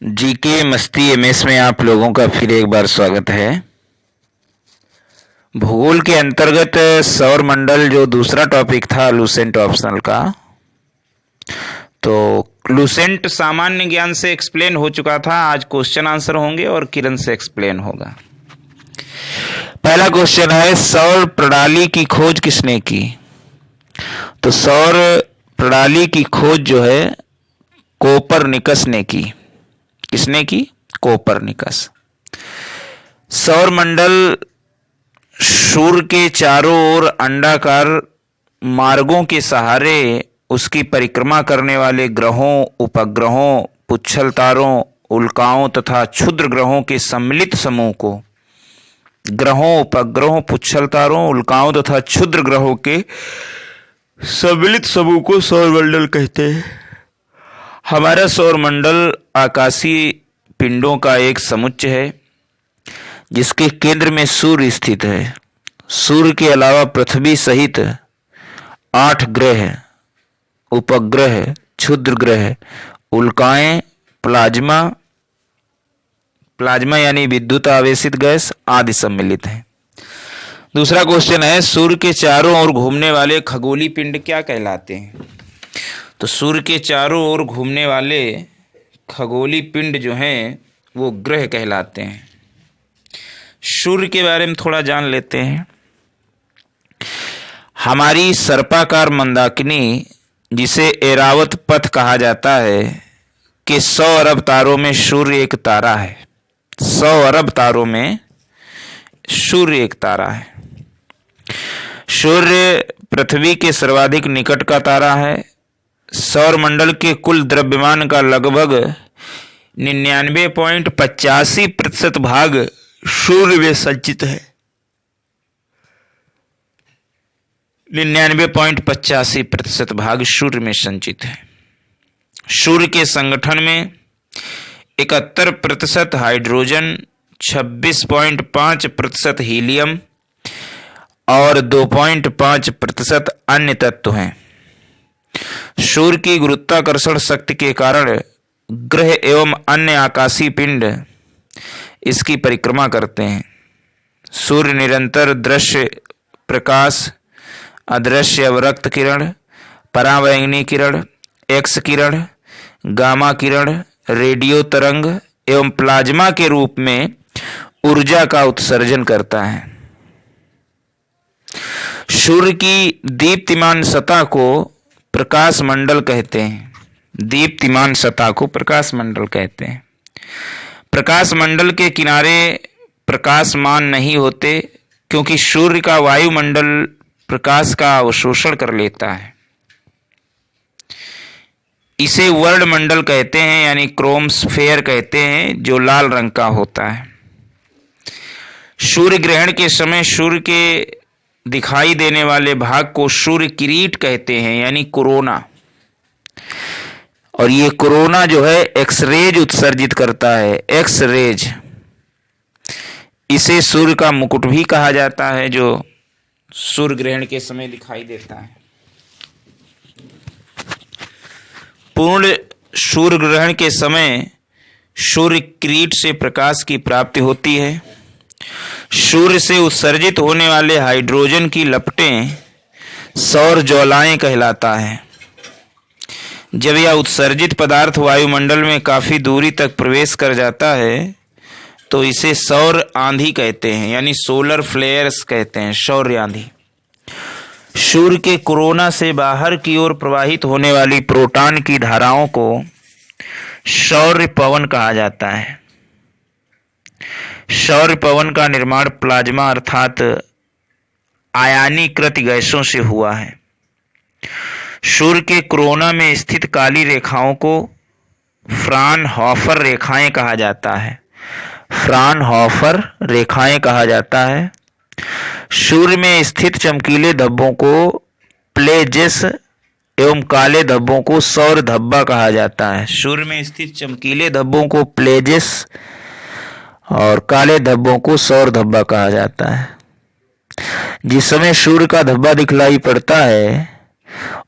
GK मस्ती MS में आप लोगों का फिर एक बार स्वागत है। भूगोल के अंतर्गत सौर मंडल जो दूसरा टॉपिक था लूसेंट ऑप्शनल का, तो लूसेंट सामान्य ज्ञान से एक्सप्लेन हो चुका था। आज क्वेश्चन आंसर होंगे और किरण से एक्सप्लेन होगा। पहला क्वेश्चन है, सौर प्रणाली की खोज किसने की? तो सौर प्रणाली की खोज जो है कोपरनिकस ने की। किसने की? कोपरनिकस। सौर मंडल सूर्य के चारों ओर अंडाकार मार्गों के सहारे उसकी परिक्रमा करने वाले ग्रहों, उपग्रहों, पुच्छल तारों, उल्काओं तथा क्षुद्र ग्रहों के सम्मिलित समूह को, ग्रहों, उपग्रहों, पुच्छल तारों, उल्काओं तथा क्षुद्र ग्रहों के सम्मिलित समूह को सौर मंडल कहते हैं। हमारा सौर मंडल आकाशीय पिंडों का एक समुच्चय है जिसके केंद्र में सूर्य स्थित है। सूर्य के अलावा पृथ्वी सहित 8 ग्रह, उपग्रह, क्षुद्र ग्रह, उल्काएं, प्लाज्मा यानी विद्युत आवेशित गैस आदि सम्मिलित हैं। दूसरा क्वेश्चन है, सूर्य के चारों ओर घूमने वाले खगोलीय पिंड क्या कहलाते हैं? तो सूर्य के चारों ओर घूमने वाले खगोलीय पिंड जो हैं वो ग्रह कहलाते हैं। सूर्य के बारे में थोड़ा जान लेते हैं। हमारी सर्पाकार मंदाकिनी, जिसे एरावत पथ कहा जाता है, कि 100 अरब तारों में सूर्य एक तारा है। 100 अरब तारों में सूर्य एक तारा है। सूर्य पृथ्वी के सर्वाधिक निकट का तारा है। सौर मंडल के कुल द्रव्यमान का लगभग 99.85% भाग सूर्य में संचित है। 99.85% भाग सूर्य में संचित है। सूर्य के संगठन में 71% हाइड्रोजन, 26.5% हीलियम और 2.5% अन्य तत्व हैं। सूर्य की गुरुत्वाकर्षण शक्ति के कारण ग्रह एवं अन्य आकाशीय पिंड इसकी परिक्रमा करते हैं। सूर्य निरंतर दृश्य प्रकाश, अदृश्य अवरक्त किरण, परावैंगनी किरण, एक्स किरण, गामा किरण, रेडियो तरंग एवं प्लाज्मा के रूप में ऊर्जा का उत्सर्जन करता है। सूर्य की दीप्तिमान सतह को प्रकाश मंडल कहते हैं। दीप्तिमान सतह को प्रकाश मंडल कहते हैं। प्रकाश मंडल के किनारे प्रकाशमान नहीं होते क्योंकि सूर्य का वायुमंडल प्रकाश का अवशोषण कर लेता है। इसे वर्णमंडल कहते हैं, यानी क्रोमस्फेयर कहते हैं, जो लाल रंग का होता है। सूर्य ग्रहण के समय सूर्य के दिखाई देने वाले भाग को सूर्य किरीट कहते हैं, यानी कोरोना। और ये कोरोना जो है एक्सरेज उत्सर्जित करता है। एक्सरेज, इसे सूर्य का मुकुट भी कहा जाता है, जो सूर्य ग्रहण के समय दिखाई देता है। पूर्ण सूर्य ग्रहण के समय सूर्य किरीट से प्रकाश की प्राप्ति होती है। सूर्य से उत्सर्जित होने वाले हाइड्रोजन की लपटें सौर ज्वालाएं कहलाता है। जब यह उत्सर्जित पदार्थ वायुमंडल में काफी दूरी तक प्रवेश कर जाता है तो इसे सौर आंधी कहते हैं, यानी सोलर फ्लेयर्स कहते हैं, सौर आंधी। सूर्य के कोरोना से बाहर की ओर प्रवाहित होने वाली प्रोटॉन की धाराओं को सौर पवन कहा जाता है। सौर पवन का निर्माण प्लाज्मा अर्थात आयनीकृत गैसों से हुआ है। सूर्य के कोरोना में स्थित काली रेखाओं को फ्रानहोफर रेखाएं कहा जाता है। फ्रानहोफर रेखाएं कहा जाता है। सूर्य में स्थित चमकीले धब्बों को प्लेजेस एवं काले धब्बों को सौर धब्बा कहा जाता है। सूर्य में स्थित चमकीले धब्बों को प्लेजेस और काले धब्बों को सौर धब्बा कहा जाता है। जिस समय सूर्य का धब्बा दिखलाई पड़ता है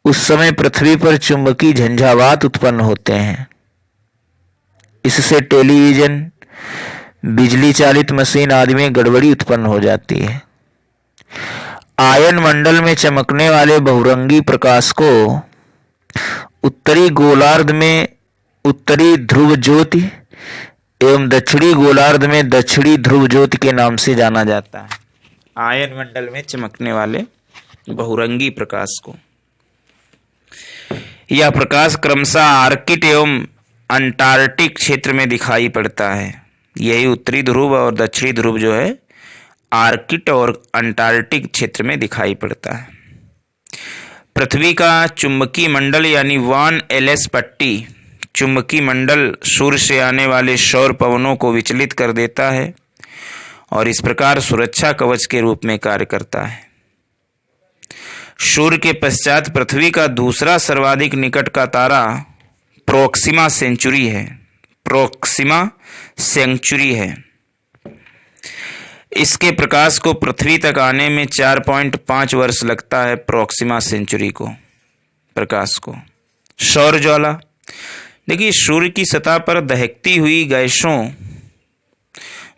उस समय पृथ्वी पर चुंबकीय झंझावात उत्पन्न होते हैं। इससे टेलीविजन, बिजली चालित मशीन आदि में गड़बड़ी उत्पन्न हो जाती है। आयन मंडल में चमकने वाले बहुरंगी प्रकाश को उत्तरी गोलार्ध में उत्तरी ध्रुव ज्योति एवं दक्षिणी गोलार्ध में दक्षिणी ध्रुव ज्योति के नाम से जाना जाता है। आयन मंडल में चमकने वाले बहुरंगी प्रकाश को, यह प्रकाश क्रमशः आर्कटिक एवं अंटार्कटिक क्षेत्र में दिखाई पड़ता है। यही उत्तरी ध्रुव और दक्षिणी ध्रुव जो है आर्कटिक और अंटार्कटिक क्षेत्र में दिखाई पड़ता है। पृथ्वी का चुंबकीय मंडल यानी वान एलएस पट्टी चुंबकीय मंडल सूर्य से आने वाले सौर पवनों को विचलित कर देता है और इस प्रकार सुरक्षा कवच के रूप में कार्य करता है। सूर्य के पश्चात पृथ्वी का दूसरा सर्वाधिक निकट का तारा प्रोक्सिमा सेंचुरी है। प्रोक्सिमा सेंचुरी है। इसके प्रकाश को पृथ्वी तक आने में 4.5 वर्ष लगता है। प्रोक्सिमा सेंचुरी को प्रकाश को। सौर ज्वाला, देखिए सूर्य की सतह पर दहकती हुई गैसों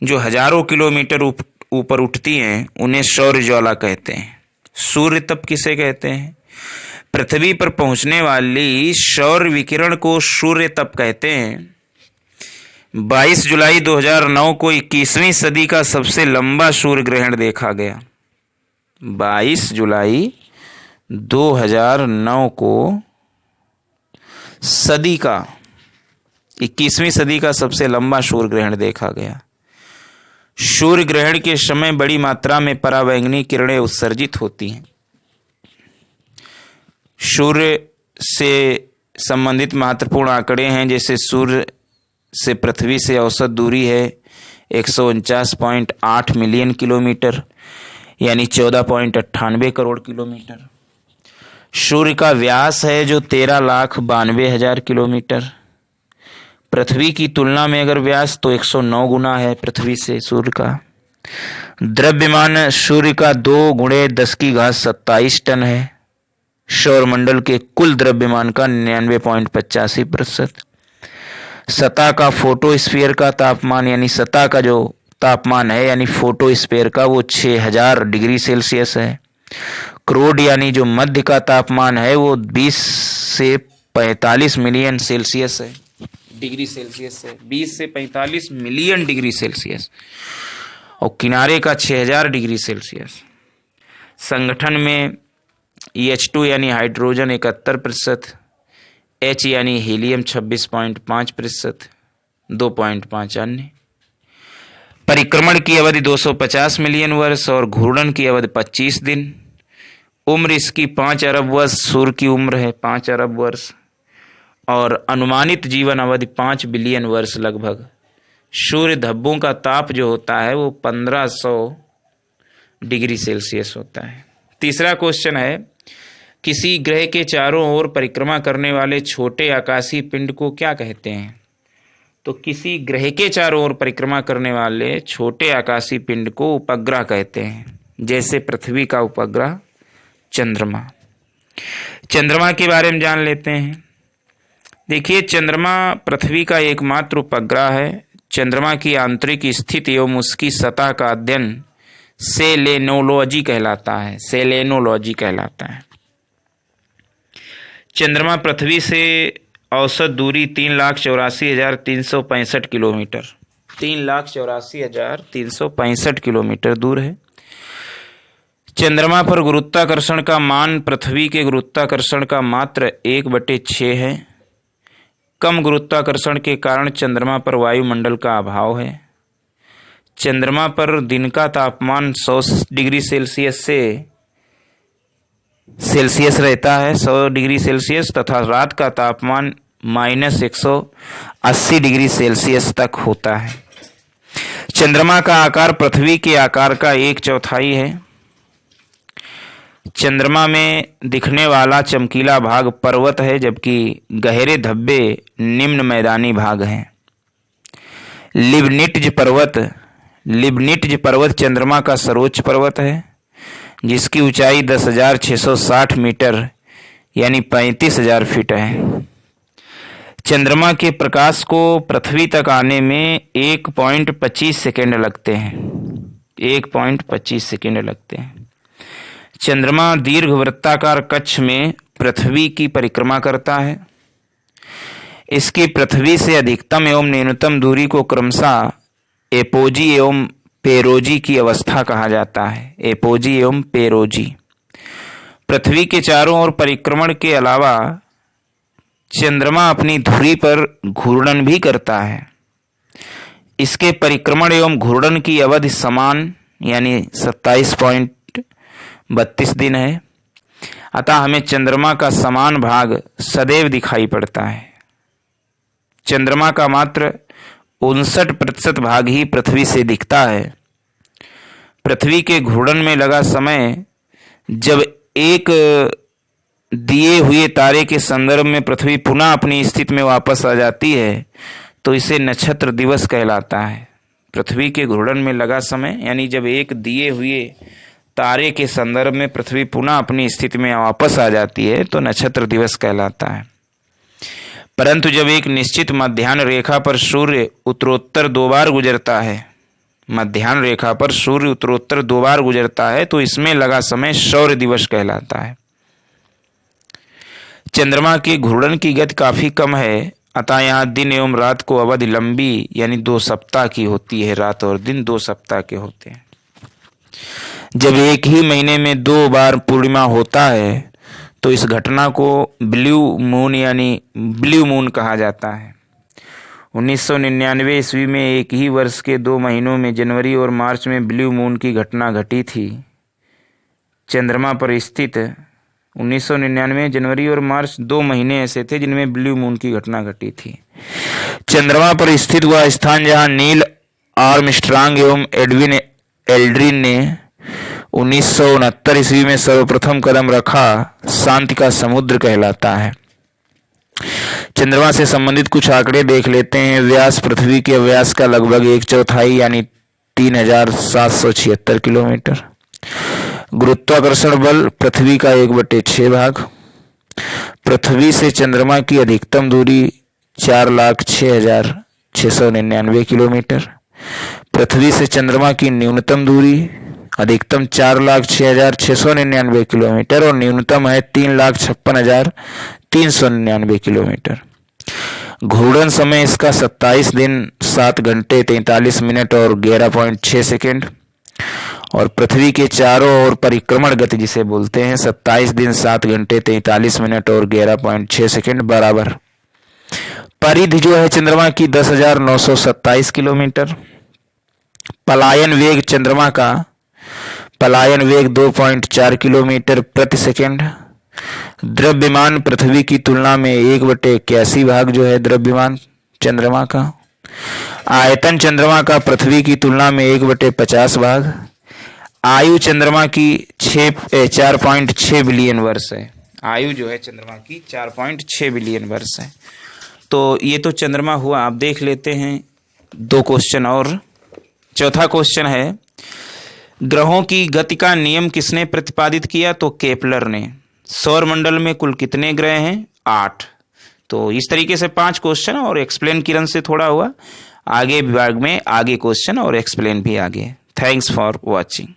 जो हजारों किलोमीटर ऊपर उठती हैं उन्हें सौर ज्वाला कहते हैं। सूर्य तप किसे कहते हैं? पृथ्वी पर पहुंचने वाली सौर विकिरण को सूर्य तप कहते हैं। 22 जुलाई 2009 को 21वीं सदी का सबसे लंबा सूर्य ग्रहण देखा गया। 22 जुलाई 2009 को सदी का 21वीं सदी का सबसे लंबा सूर्य ग्रहण देखा गया। सूर्य ग्रहण के समय बड़ी मात्रा में पराबैंगनी किरणें उत्सर्जित होती हैं। सूर्य से संबंधित महत्वपूर्ण आंकड़े हैं, जैसे सूर्य से पृथ्वी से औसत दूरी है 149.8 मिलियन किलोमीटर यानी 14.98 करोड़ किलोमीटर। सूर्य का व्यास है जो 13,92,000 किलोमीटर। पृथ्वी की तुलना में अगर व्यास तो 109 गुना है पृथ्वी से सूर्य का। द्रव्यमान सूर्य का 2 × 10⁻27 टन है। सौरमंडल के कुल द्रव्यमान का 99.85%। सतह का फोटोस्फीयर का तापमान यानी सतह का जो तापमान है यानी फोटोस्फीयर का वो 6000 डिग्री सेल्सियस है। क्रोड यानी जो मध्य का तापमान है वो 20 से 45 मिलियन सेल्सियस है, डिग्री सेल्सियस है। 20 से 45 मिलियन डिग्री सेल्सियस और किनारे का 6000 डिग्री सेल्सियस। संगठन में H2 यानी हाइड्रोजन 71%, H यानी हीलियम 26.5%, 2.5 अन्य। परिक्रमण की अवधि 250 मिलियन वर्ष और घूर्णन की अवधि 25 दिन। उम्र इसकी 5 अरब वर्ष सूर्य की उम्र है, 5 अरब वर्ष। और अनुमानित जीवन अवधि 5 बिलियन वर्ष लगभग। सूर्य धब्बों का ताप जो होता है वो 1500 डिग्री सेल्सियस होता है। तीसरा क्वेश्चन है, किसी ग्रह के चारों ओर परिक्रमा करने वाले छोटे आकाशीय पिंड को क्या कहते हैं? तो किसी ग्रह के चारों ओर परिक्रमा करने वाले छोटे आकाशीय पिंड को उपग्रह कहते हैं, जैसे पृथ्वी का उपग्रह चंद्रमा। चंद्रमा के बारे में जान लेते हैं। देखिए, चंद्रमा पृथ्वी का एकमात्र उपग्रह है। चंद्रमा की आंतरिक स्थिति एवं उसकी सतह का अध्ययन सेलेनोलॉजी कहलाता है। सेलेनोलॉजी कहलाता है। चंद्रमा पृथ्वी से औसत दूरी 3,84,365 किलोमीटर 3,84,365 किलोमीटर दूर है। चंद्रमा पर गुरुत्वाकर्षण का मान पृथ्वी के गुरुत्वाकर्षण का मात्र 1/6 है। कम गुरुत्वाकर्षण के कारण चंद्रमा पर वायुमंडल का अभाव है। चंद्रमा पर दिन का तापमान 100 डिग्री सेल्सियस रहता है, 100 डिग्री सेल्सियस, तथा रात का तापमान -180 डिग्री सेल्सियस तक होता है। चंद्रमा का आकार पृथ्वी के आकार का 1/4 है। चंद्रमा में दिखने वाला चमकीला भाग पर्वत है, जबकि गहरे धब्बे निम्न मैदानी भाग हैं। लिबनिट्ज पर्वत चंद्रमा का सर्वोच्च पर्वत है, जिसकी ऊंचाई 10,660 मीटर यानी 35,000 फीट है। चंद्रमा के प्रकाश को पृथ्वी तक आने में 1.25 सेकेंड लगते हैं। 1.25 सेकेंड लगते हैं। चंद्रमा दीर्घ वृत्ताकार कक्ष में पृथ्वी की परिक्रमा करता है। इसकी पृथ्वी से अधिकतम एवं न्यूनतम दूरी को क्रमशः एपोजी एवं पेरोजी की अवस्था कहा जाता है। एपोजी एवं पेरोजी। पृथ्वी के चारों ओर परिक्रमण के अलावा चंद्रमा अपनी धुरी पर घूर्णन भी करता है। इसके परिक्रमण एवं घूर्णन की अवधि समान यानी 27.32 दिन है। अतः हमें चंद्रमा का समान भाग सदैव दिखाई पड़ता है। चंद्रमा का मात्र 59% भाग ही पृथ्वी से दिखता है। पृथ्वी के घूर्णन में लगा समय जब एक दिए हुए तारे के संदर्भ में पृथ्वी पुनः अपनी स्थिति में वापस आ जाती है तो इसे नक्षत्र दिवस कहलाता है। पृथ्वी के घूर्णन में लगा समय यानी जब एक दिए हुए तारे के संदर्भ में पृथ्वी पुनः अपनी स्थिति में वापस आ जाती है तो नक्षत्र दिवस कहलाता है। परंतु जब एक निश्चित मध्याह्न रेखा पर सूर्य उत्तरोत्तर 2 बार गुजरता है, मध्याह्न रेखा पर सूर्य उत्तरोत्तर 2 बार गुजरता है तो इसमें लगा समय शौर्य दिवस कहलाता है। चंद्रमा की घूर्णन की गति काफी कम है, अतः यहाँ दिन एवं रात को अवधि लंबी यानी 2 सप्ताह की होती है। रात और दिन 2 सप्ताह के होते हैं। जब एक ही महीने में 2 बार पूर्णिमा होता है तो इस घटना को ब्लू मून यानी ब्लू मून कहा जाता है। 1999 ईस्वी में एक ही वर्ष के 2 महीनों में जनवरी और मार्च में ब्लू मून की घटना घटी थी। चंद्रमा पर स्थित 1999 जनवरी और मार्च 2 महीने ऐसे थे जिनमें ब्लू मून की घटना घटी थी। चंद्रमा पर स्थित वह स्थान जहां नील आर्मस्ट्रांग एवं एडविन एल्ड्रिन ने 1969 ईस्वी में सर्वप्रथम कदम रखा, शांति का समुद्र कहलाता है। चंद्रमा से संबंधित कुछ आंकड़े देख लेते हैं। व्यास पृथ्वी के व्यास का लगभग 1/4 यानी 3776 किलोमीटर। गुरुत्वाकर्षण बल पृथ्वी का 1/6 भाग। पृथ्वी से चंद्रमा की अधिकतम दूरी 4,06,699 किलोमीटर। पृथ्वी से चंद्रमा की न्यूनतम दूरी अधिकतम 4,06,699 किलोमीटर और न्यूनतम है 3,56,399 किलोमीटर। घूर्णन समय इसका 27 दिन 7 घंटे 43 मिनट और 11.6 सेकेंड और पृथ्वी के चारों ओर परिक्रमण गति जिसे बोलते हैं 27 दिन 7 घंटे 43 मिनट और 11.6 सेकेंड बराबर। परिधि जो है चंद्रमा की 10,927 किलोमीटर। पलायन वेग चंद्रमा का पलायन वेग 2.4 किलोमीटर प्रति सेकेंड। द्रव्यमान पृथ्वी की तुलना में 1/81 भाग जो है द्रव्यमान चंद्रमा का। आयतन चंद्रमा का पृथ्वी की तुलना में 1/50 भाग। आयु चंद्रमा की 4.6 बिलियन वर्ष है। आयु जो है चंद्रमा की 4.6 बिलियन वर्ष है। तो ये तो चंद्रमा हुआ। आप देख लेते हैं 2 क्वेश्चन और। चौथा क्वेश्चन है, ग्रहों की गति का नियम किसने प्रतिपादित किया? तो केपलर ने। सौर मंडल में कुल कितने ग्रह हैं? 8। तो इस तरीके से 5 क्वेश्चन और एक्सप्लेन किरण से थोड़ा हुआ। आगे विभाग में आगे क्वेश्चन और एक्सप्लेन भी आगे। Thanks for watching.